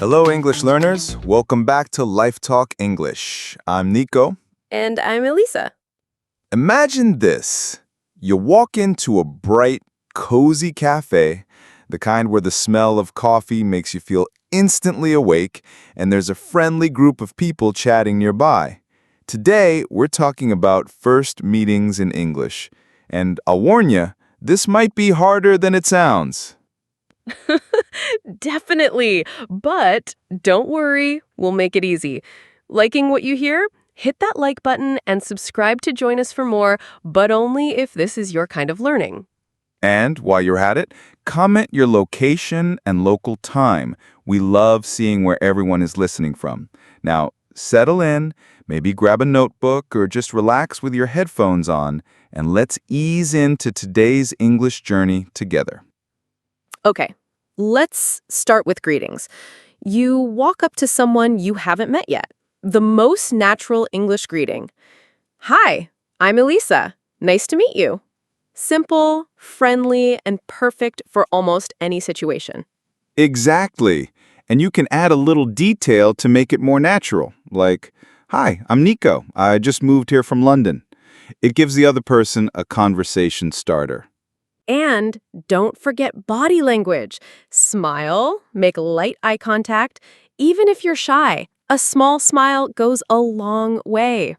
Hello, English learners. Welcome back to Life Talk English. I'm Nico. And I'm Elisa. Imagine this. You walk into a bright, cozy cafe, the kind where the smell of coffee makes you feel instantly awake, and there's a friendly group of people chatting nearby. Today, we're talking about first meetings in English. And I'll warn you, this might be harder than it sounds. Definitely. But don't worry, we'll make it easy. Liking what you hear? Hit that like button and subscribe to join us for more, but only if this is your kind of learning. And while you're at it, comment your location and local time. We love seeing where everyone is listening from. Now, settle in, maybe grab a notebook or just relax with your headphones on, and let's ease into today's English journey together. Okay, let's start with greetings. You walk up to someone you haven't met yet. The most natural English greeting. Hi, I'm Elisa. Nice to meet you. Simple, friendly, and perfect for almost any situation. Exactly. And you can add a little detail to make it more natural, like, "Hi, I'm Nico. I just moved here from London." It gives the other person a conversation starter. And don't forget body language. Smile, make light eye contact. Even if you're shy, a small smile goes a long way.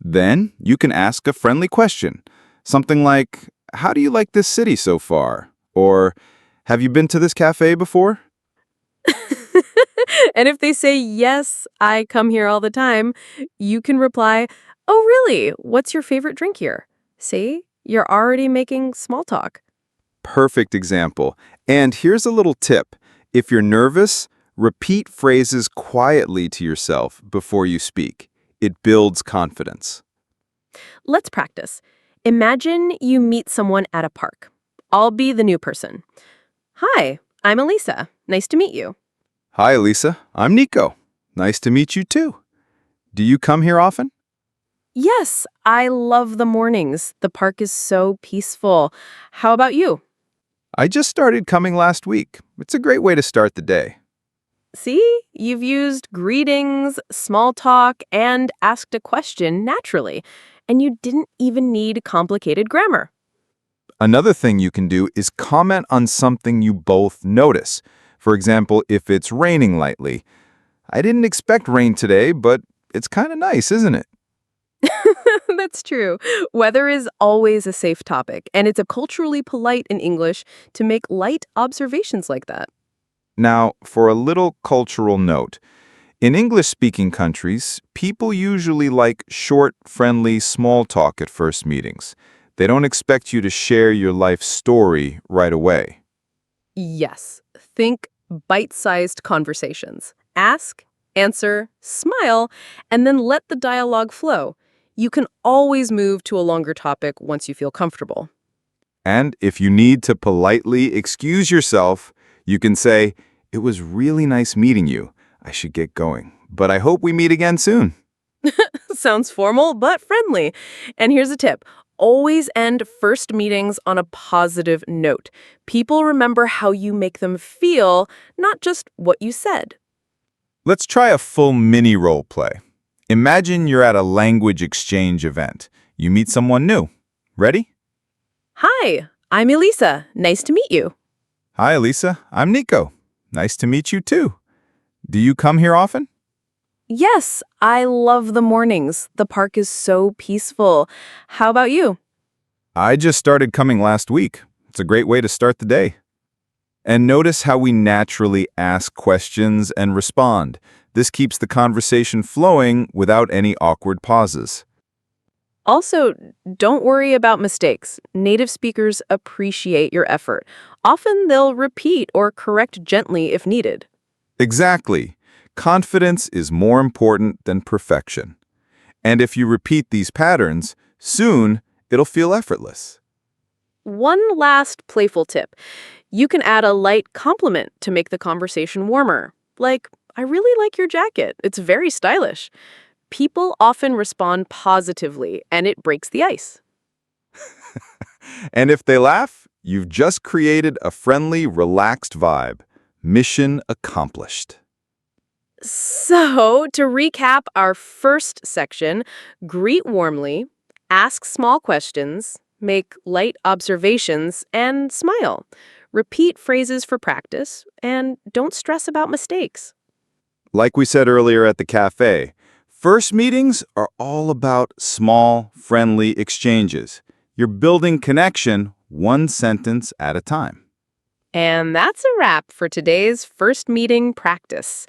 Then you can ask a friendly question. Something like, "How do you like this city so far?" Or, "Have you been to this cafe before?" And if they say, yes, I come here all the time, you can reply, oh, really? What's your favorite drink here? See, you're already making small talk. Perfect example. And here's a little tip. If you're nervous, repeat phrases quietly to yourself before you speak. It builds confidence. Let's practice. Imagine you meet someone at a park. I'll be the new person. Hi, I'm Elisa. Nice to meet you. "Hi, Lisa. I'm Nico. Nice to meet you too. Do you come here often?" Yes, I love the mornings. The park is so peaceful. How about you? "I just started coming last week. It's a great way to start the day." See, you've used greetings, small talk, and asked a question naturally, and you didn't even need complicated grammar. Another thing you can do is comment on something you both notice. For example, if it's raining lightly. "I didn't expect rain today, but it's kind of nice, isn't it?" That's true. Weather is always a safe topic, and it's a culturally polite in English to make light observations like that. Now, for a little cultural note. In English-speaking countries, people usually like short, friendly, small talk at first meetings. They don't expect you to share your life story right away. Yes, think bite-sized conversations. Ask, answer, smile, and then let the dialogue flow. You can always move to a longer topic once you feel comfortable. And if you need to politely excuse yourself, you can say, "It was really nice meeting you. I should get going, but I hope we meet again soon." Sounds formal, but friendly. And here's a tip. Always end first meetings on a positive note. People remember how you make them feel, not just what you said. Let's try a full mini role play. Imagine you're at a language exchange event. You meet someone new. Ready? Hi, I'm Elisa. Nice to meet you. "Hi, Lisa. I'm Nico. Nice to meet you too. Do you come here often?" Yes, I love the mornings. The park is so peaceful. How about you? "I just started coming last week. It's a great way to start the day." And notice how we naturally ask questions and respond. This keeps the conversation flowing without any awkward pauses. Also, don't worry about mistakes. Native speakers appreciate your effort. Often they'll repeat or correct gently if needed. Exactly. Confidence is more important than perfection. And if you repeat these patterns, soon it'll feel effortless. One last playful tip. You can add a light compliment to make the conversation warmer. Like, I really like your jacket. It's very stylish. People often respond positively, and it breaks the ice. And if they laugh, you've just created a friendly, relaxed vibe. Mission accomplished. So, to recap our first section, greet warmly, ask small questions, make light observations, and smile. Repeat phrases for practice, and don't stress about mistakes. Like we said earlier at the cafe, first meetings are all about small, friendly exchanges. You're building connection one sentence at a time. And that's a wrap for today's first meeting practice.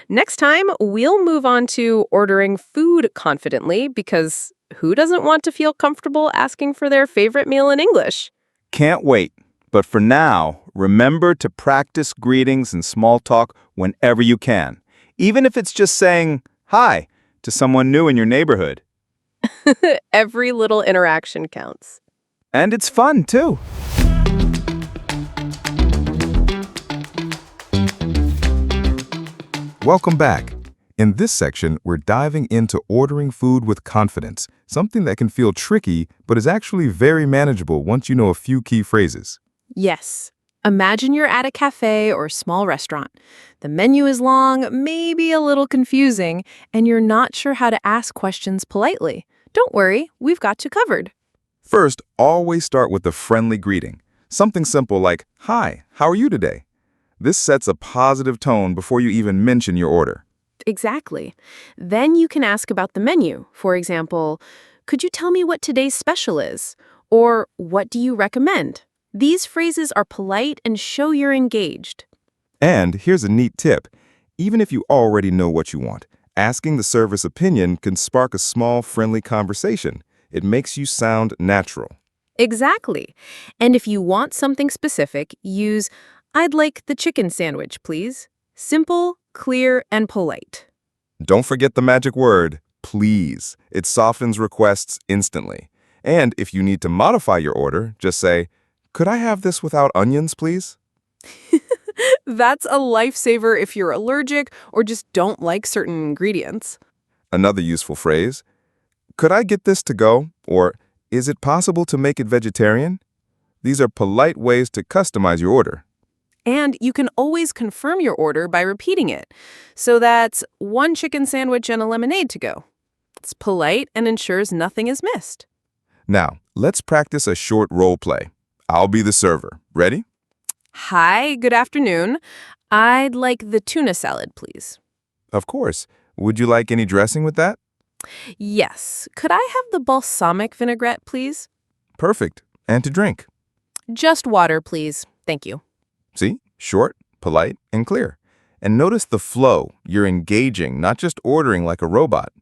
Next time, we'll move on to ordering food confidently because who doesn't want to feel comfortable asking for their favorite meal in English? Can't wait. But for now, remember to practice greetings and small talk whenever you can, even if it's just saying hi to someone new in your neighborhood. Every little interaction counts. And it's fun, too. Welcome back. In this section, we're diving into ordering food with confidence, something that can feel tricky, but is actually very manageable once you know a few key phrases. Yes. Imagine you're at a cafe or small restaurant. The menu is long, maybe a little confusing, and you're not sure how to ask questions politely. Don't worry, we've got you covered. First, always start with a friendly greeting. Something simple like, "Hi, how are you today?" This sets a positive tone before you even mention your order. Exactly. Then you can ask about the menu. For example, could you tell me what today's special is? Or what do you recommend? These phrases are polite and show you're engaged. And here's a neat tip. Even if you already know what you want, asking the server's opinion can spark a small, friendly conversation. It makes you sound natural. Exactly. And if you want something specific, use, "I'd like the chicken sandwich, please." Simple, clear, and polite. Don't forget the magic word, please. It softens requests instantly. And if you need to modify your order, just say, "Could I have this without onions, please?" That's a lifesaver if you're allergic or just don't like certain ingredients. Another useful phrase, "Could I get this to go?" Or, "Is it possible to make it vegetarian?" These are polite ways to customize your order. And you can always confirm your order by repeating it. So that's one chicken sandwich and a lemonade to go. It's polite and ensures nothing is missed. Now, let's practice a short role play. I'll be the server. Ready? Hi, good afternoon. I'd like the tuna salad, please. Of course. Would you like any dressing with that? Yes. Could I have the balsamic vinaigrette, please? Perfect. And to drink. Just water, please. Thank you. See? Short, polite, and clear. And notice the flow. You're engaging, not just ordering like a robot.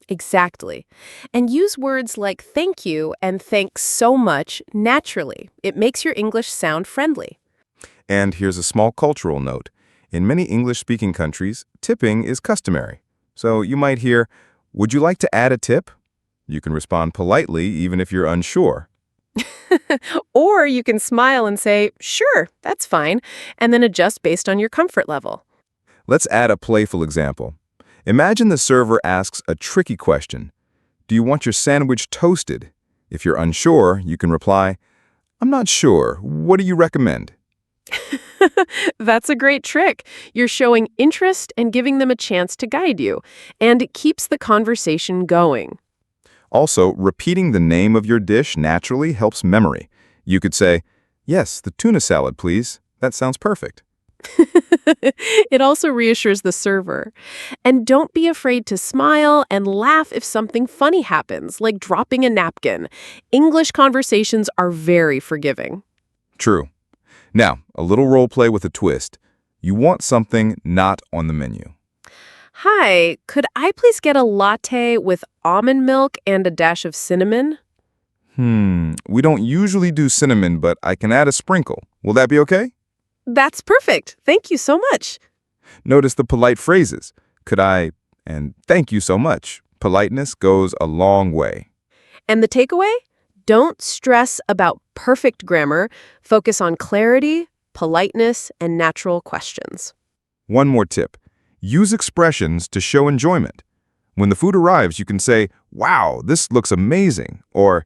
Exactly. And use words like thank you and thanks so much naturally. It makes your English sound friendly. And here's a small cultural note. In many English-speaking countries, tipping is customary. So you might hear, "Would you like to add a tip?" You can respond politely even if you're unsure. Or you can smile and say, sure, that's fine, and then adjust based on your comfort level. Let's add a playful example. Imagine the server asks a tricky question. Do you want your sandwich toasted? If you're unsure, you can reply, "I'm not sure. What do you recommend?" That's a great trick. You're showing interest and giving them a chance to guide you, and it keeps the conversation going. Also, repeating the name of your dish naturally helps memory. You could say, "Yes, the tuna salad, please. That sounds perfect." It also reassures the server. And don't be afraid to smile and laugh if something funny happens, like dropping a napkin. English conversations are very forgiving. True. Now, a little role play with a twist. You want something not on the menu. Hi, could I please get a latte with almond milk and a dash of cinnamon? We don't usually do cinnamon, but I can add a sprinkle. Will that be okay? That's perfect. Thank you so much. Notice the polite phrases. Could I, and thank you so much. Politeness goes a long way. And the takeaway? Don't stress about perfect grammar. Focus on clarity, politeness, and natural questions. One more tip. Use expressions to show enjoyment. When the food arrives, you can say, "Wow, this looks amazing," or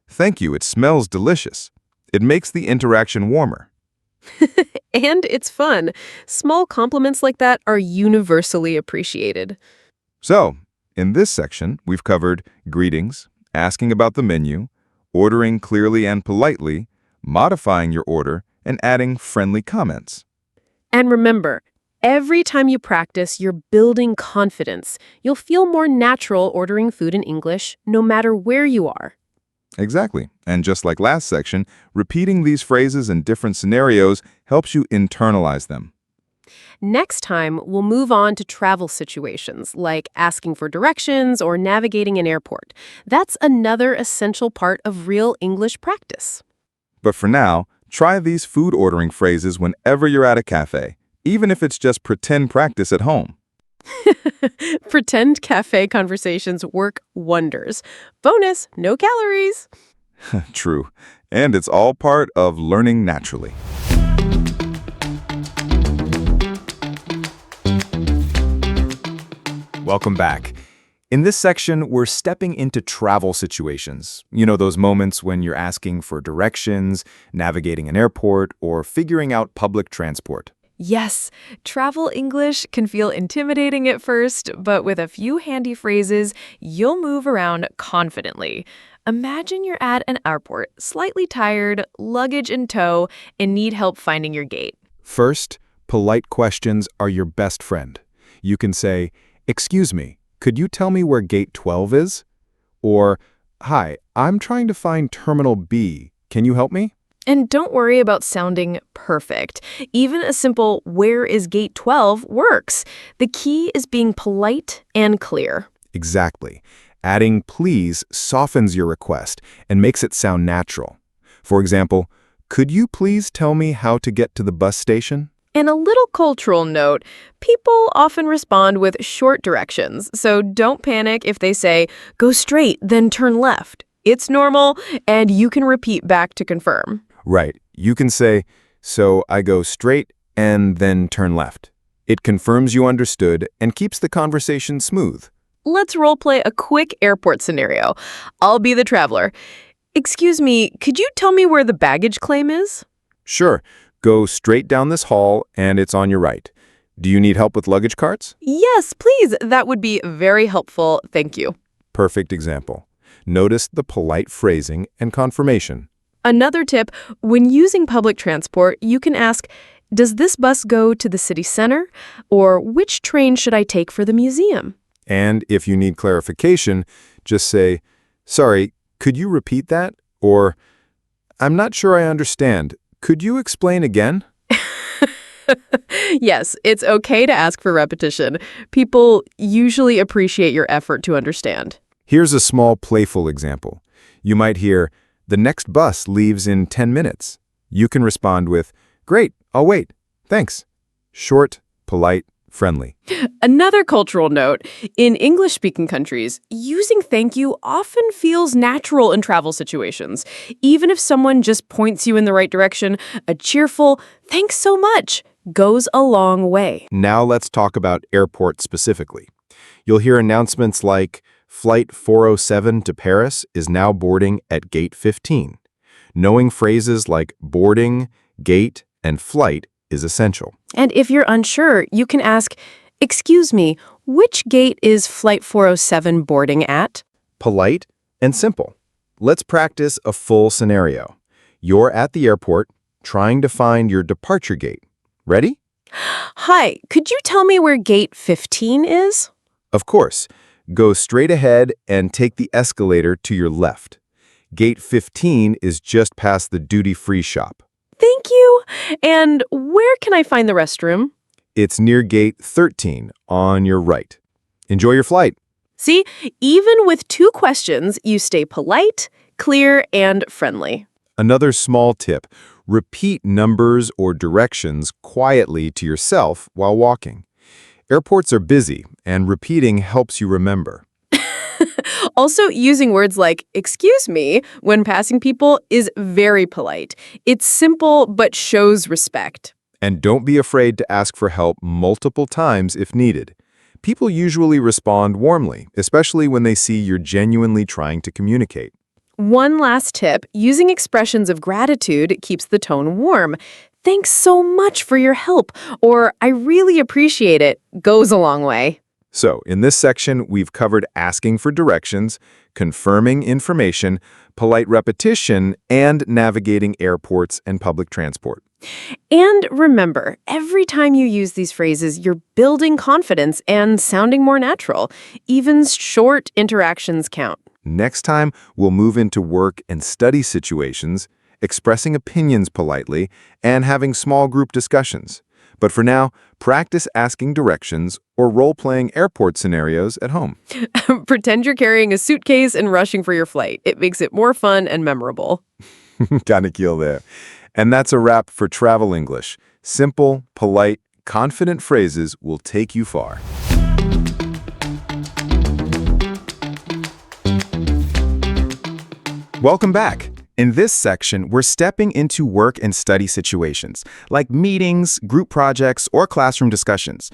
"Thank you, it smells delicious." It makes the interaction warmer. And it's fun. Small compliments like that are universally appreciated. So, in this section, we've covered greetings, asking about the menu, ordering clearly and politely, modifying your order, and adding friendly comments. And remember, every time you practice, you're building confidence. You'll feel more natural ordering food in English, no matter where you are. Exactly. And just like last section, repeating these phrases in different scenarios helps you internalize them. Next time, we'll move on to travel situations, like asking for directions or navigating an airport. That's another essential part of real English practice. But for now, try these food ordering phrases whenever you're at a cafe, even if it's just pretend practice at home. Pretend cafe conversations work wonders. Bonus, no calories. True. And it's all part of learning naturally. Welcome back. In this section, we're stepping into travel situations. You know, those moments when you're asking for directions, navigating an airport, or figuring out public transport. Yes, travel English can feel intimidating at first, but with a few handy phrases, you'll move around confidently. Imagine you're at an airport, slightly tired, luggage in tow, and need help finding your gate. First, polite questions are your best friend. You can say, "Excuse me, could you tell me where gate 12 is?" Or, "Hi, I'm trying to find terminal B. Can you help me?" And don't worry about sounding perfect. Even a simple "where is gate 12" works. The key is being polite and clear. Exactly. Adding please softens your request and makes it sound natural. For example, "Could you please tell me how to get to the bus station?" And a little cultural note, people often respond with short directions, so don't panic if they say, "Go straight, then turn left." It's normal, and you can repeat back to confirm. Right. You can say, "So I go straight and then turn left." It confirms you understood and keeps the conversation smooth. Let's roleplay a quick airport scenario. I'll be the traveler. "Excuse me, could you tell me where the baggage claim is?" Sure. Go straight down this hall and it's on your right. Do you need help with luggage carts? "Yes, please. That would be very helpful. Thank you." Perfect example. Notice the polite phrasing and confirmation. Another tip, when using public transport, you can ask, "Does this bus go to the city center?" Or "Which train should I take for the museum?" And if you need clarification, just say, "Sorry, could you repeat that?" Or, "I'm not sure I understand. Could you explain again?" Yes, it's okay to ask for repetition. People usually appreciate your effort to understand. Here's a small playful example. You might hear, "The next bus leaves in 10 minutes. You can respond with, "Great, I'll wait. Thanks." Short, polite, friendly. Another cultural note, in English-speaking countries, using thank you often feels natural in travel situations. Even if someone just points you in the right direction, a cheerful "thanks so much" goes a long way. Now let's talk about airport specifically. You'll hear announcements like, "Flight 407 to Paris is now boarding at gate 15. Knowing phrases like boarding, gate, and flight is essential. And if you're unsure, you can ask, "Excuse me, which gate is Flight 407 boarding at?" Polite and simple. Let's practice a full scenario. You're at the airport trying to find your departure gate. Ready? "Hi, could you tell me where gate 15 is?" Of course. Go straight ahead and take the escalator to your left. Gate 15 is just past the duty-free shop. "Thank you. And where can I find the restroom?" It's near gate 13 on your right. Enjoy your flight. See, even with 2 questions, you stay polite, clear, and friendly. Another small tip, repeat numbers or directions quietly to yourself while walking. Airports are busy, and repeating helps you remember. Also, using words like "excuse me" when passing people is very polite. It's simple but shows respect. And don't be afraid to ask for help multiple times if needed. People usually respond warmly, especially when they see you're genuinely trying to communicate. One last tip, using expressions of gratitude keeps the tone warm. Thanks so much for your help, or I really appreciate it, goes a long way. So, in this section, we've covered asking for directions, confirming information, polite repetition, and navigating airports and public transport. And remember, every time you use these phrases, you're building confidence and sounding more natural. Even short interactions count. Next time, we'll move into work and study situations, expressing opinions politely, and having small group discussions. But for now, practice asking directions or role-playing airport scenarios at home. Pretend you're carrying a suitcase and rushing for your flight. It makes it more fun and memorable. Kinda keel there. And that's a wrap for Travel English. Simple, polite, confident phrases will take you far. Welcome back. In this section, we're stepping into work and study situations, like meetings, group projects, or classroom discussions.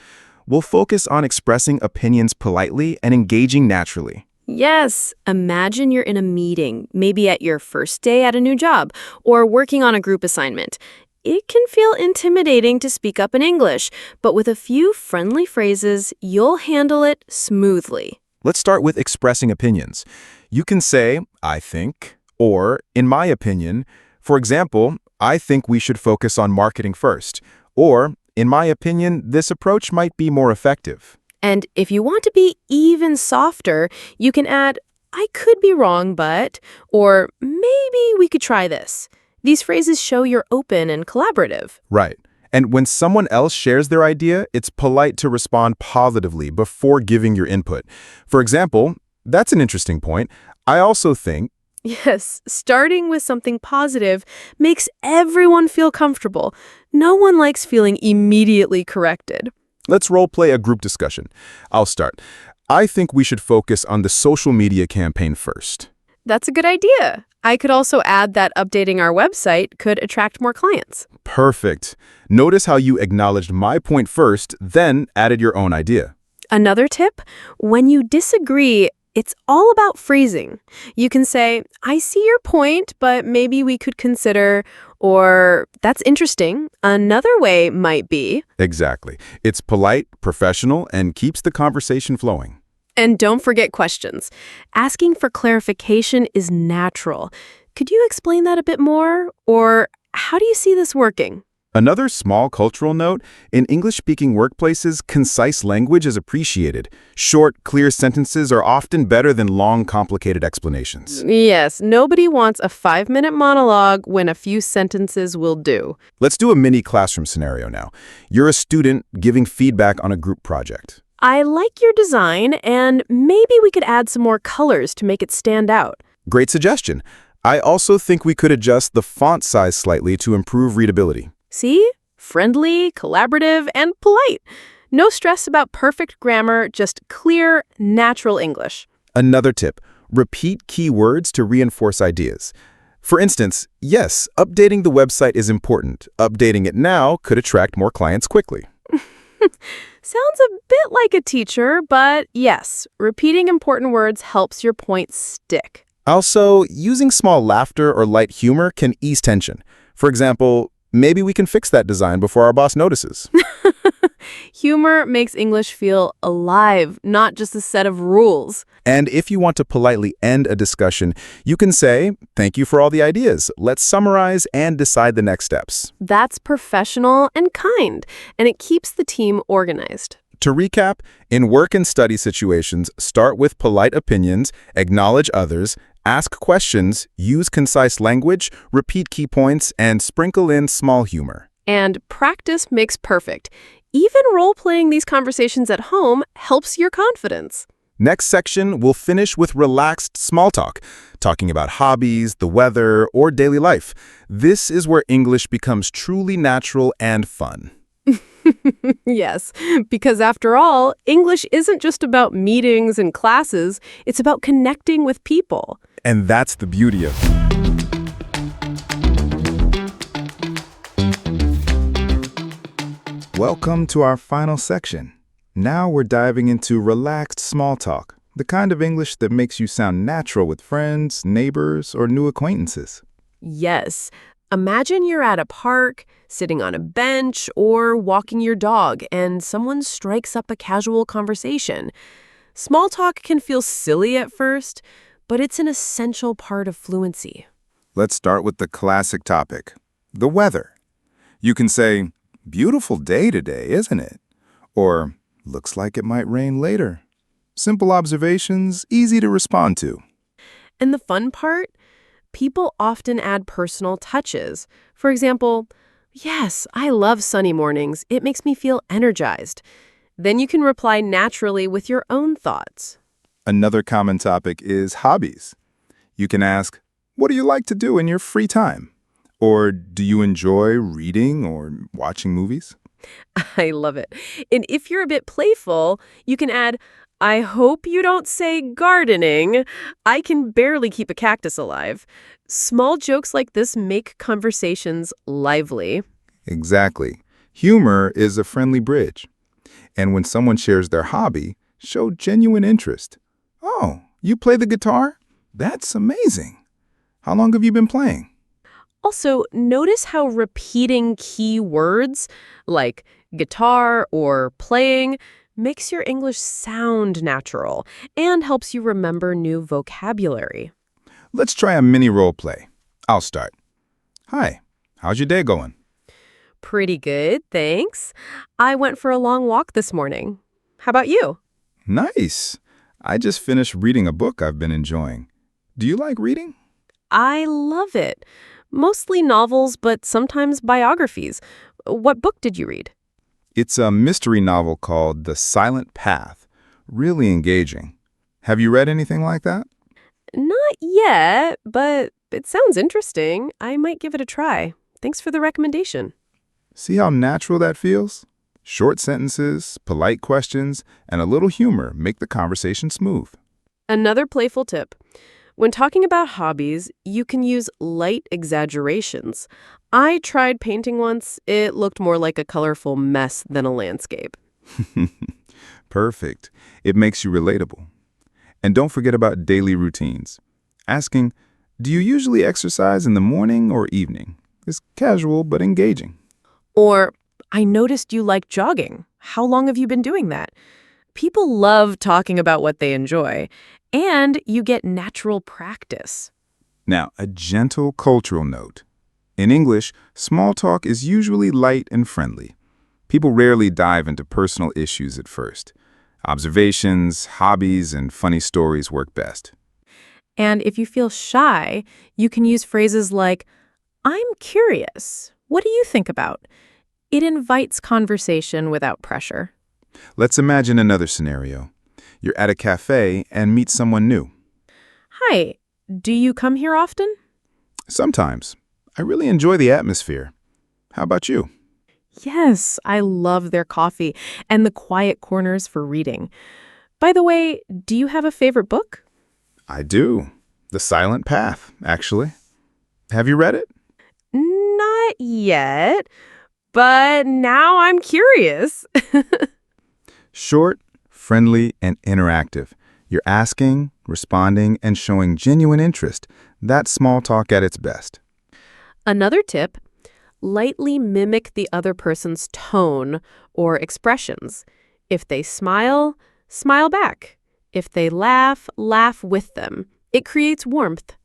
We'll focus on expressing opinions politely and engaging naturally. Yes, imagine you're in a meeting, maybe at your first day at a new job, or working on a group assignment. It can feel intimidating to speak up in English, but with a few friendly phrases, you'll handle it smoothly. Let's start with expressing opinions. You can say, I think, or, in my opinion. For example, I think we should focus on marketing first. Or, in my opinion, this approach might be more effective. And if you want to be even softer, you can add, I could be wrong, but, or maybe we could try this. These phrases show you're open and collaborative. Right. And when someone else shares their idea, it's polite to respond positively before giving your input. For example, that's an interesting point. I also think. Yes, starting with something positive makes everyone feel comfortable. No one likes feeling immediately corrected. Let's role play a group discussion. I'll start. I think we should focus on the social media campaign first. That's a good idea. I could also add that updating our website could attract more clients. Perfect. Notice how you acknowledged my point first, then added your own idea. Another tip, when you disagree, it's all about phrasing. You can say, I see your point, but maybe we could consider, or that's interesting. Another way might be. Exactly. It's polite, professional, and keeps the conversation flowing. And don't forget questions. Asking for clarification is natural. Could you explain that a bit more? Or how do you see this working? Another small cultural note, in English-speaking workplaces, concise language is appreciated. Short, clear sentences are often better than long, complicated explanations. Yes, nobody wants a 5-minute monologue when a few sentences will do. Let's do a mini classroom scenario now. You're a student giving feedback on a group project. I like your design, and maybe we could add some more colors to make it stand out. Great suggestion. I also think we could adjust the font size slightly to improve readability. See? Friendly, collaborative, and polite. No stress about perfect grammar, just clear, natural English. Another tip, repeat key words to reinforce ideas. For instance, yes, updating the website is important. Updating it now could attract more clients quickly. Sounds a bit like a teacher, but yes, repeating important words helps your point stick. Also, using small laughter or light humor can ease tension. For example, maybe we can fix that design before our boss notices. Humor makes English feel alive, not just a set of rules. And if you want to politely end a discussion, you can say, thank you for all the ideas. Let's summarize and decide the next steps. That's professional and kind, and it keeps the team organized. To recap, in work and study situations, start with polite opinions, acknowledge others, ask questions, use concise language, repeat key points, and sprinkle in small humor. And practice makes perfect. Even role-playing these conversations at home helps your confidence. Next section, we'll finish with relaxed small talk, talking about hobbies, the weather, or daily life. This is where English becomes truly natural and fun. Yes, because after all, English isn't just about meetings and classes, it's about connecting with people. And that's the beauty of it. Welcome to our final section. Now we're diving into relaxed small talk, The kind of English that makes you sound natural with friends, neighbors, or new acquaintances. Yes. Imagine you're at a park, sitting on a bench, or walking your dog, and someone strikes up a casual conversation. Small talk can feel silly at first, but it's an essential part of fluency. Let's start with the classic topic, the weather. You can say, "Beautiful day today, isn't it?" Or, "Looks like it might rain later." Simple observations, easy to respond to. And the fun part? People often add personal touches. For example, "Yes, I love sunny mornings. It makes me feel energized." Then you can reply naturally with your own thoughts. Another common topic is hobbies. You can ask, "What do you like to do in your free time?" Or, "Do you enjoy reading or watching movies?" I love it. And if you're a bit playful, you can add, "I hope you don't say gardening. I can barely keep a cactus alive." Small jokes like this make conversations lively. Exactly. Humor is a friendly bridge. And when someone shares their hobby, show genuine interest. "Oh, you play the guitar? That's amazing. How long have you been playing?" Also, notice how repeating key words like guitar or playing makes your English sound natural and helps you remember new vocabulary. Let's try a mini role play. I'll start. "Hi, how's your day going?" Pretty good, thanks. I went for a long walk this morning. How about you? "Nice. I just finished reading a book I've been enjoying. Do you like reading?" I love it. Mostly novels, but sometimes biographies. What book did you read? It's a mystery novel called The Silent Path. Really engaging. Have you read anything like that? Not yet, but it sounds interesting. I might give it a try. Thanks for the recommendation. See how natural that feels? Short sentences, polite questions, and a little humor make the conversation smooth. Another playful tip. When talking about hobbies, you can use light exaggerations. I tried painting once. It looked more like a colorful mess than a landscape. Perfect. It makes you relatable. And don't forget about daily routines. Asking, "Do you usually exercise in the morning or evening?" is casual but engaging. Or, "I noticed you like jogging. How long have you been doing that?" People love talking about what they enjoy, and you get natural practice. Now, a gentle cultural note. In English, small talk is usually light and friendly. People rarely dive into personal issues at first. Observations, hobbies, and funny stories work best. And if you feel shy, you can use phrases like, "I'm curious. What do you think about?" It invites conversation without pressure. Let's imagine another scenario. You're at a cafe and meet someone new. "Hi, do you come here often?" Sometimes. I really enjoy the atmosphere. How about you? "Yes, I love their coffee and the quiet corners for reading. By the way, do you have a favorite book?" I do. The Silent Path, actually. Have you read it? "Not yet, but now I'm curious." Short, friendly, and interactive. You're asking, responding, and showing genuine interest. That's small talk at its best. Another tip, lightly mimic the other person's tone or expressions. If they smile, smile back. If they laugh, laugh with them. It creates warmth.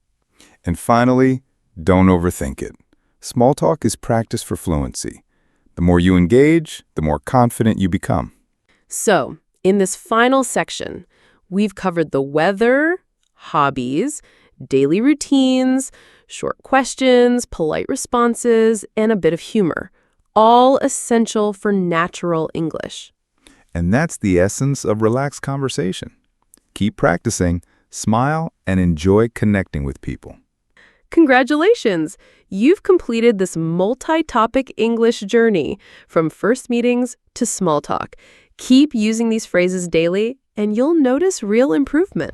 And finally, don't overthink it. Small talk is practice for fluency. The more you engage, the more confident you become. So, in this final section, we've covered the weather, hobbies, daily routines, short questions, polite responses, and a bit of humor, all essential for natural English. And that's the essence of relaxed conversation. Keep practicing, smile, and enjoy connecting with people. Congratulations! You've completed this multi-topic English journey from first meetings to small talk. Keep using these phrases daily, and you'll notice real improvement.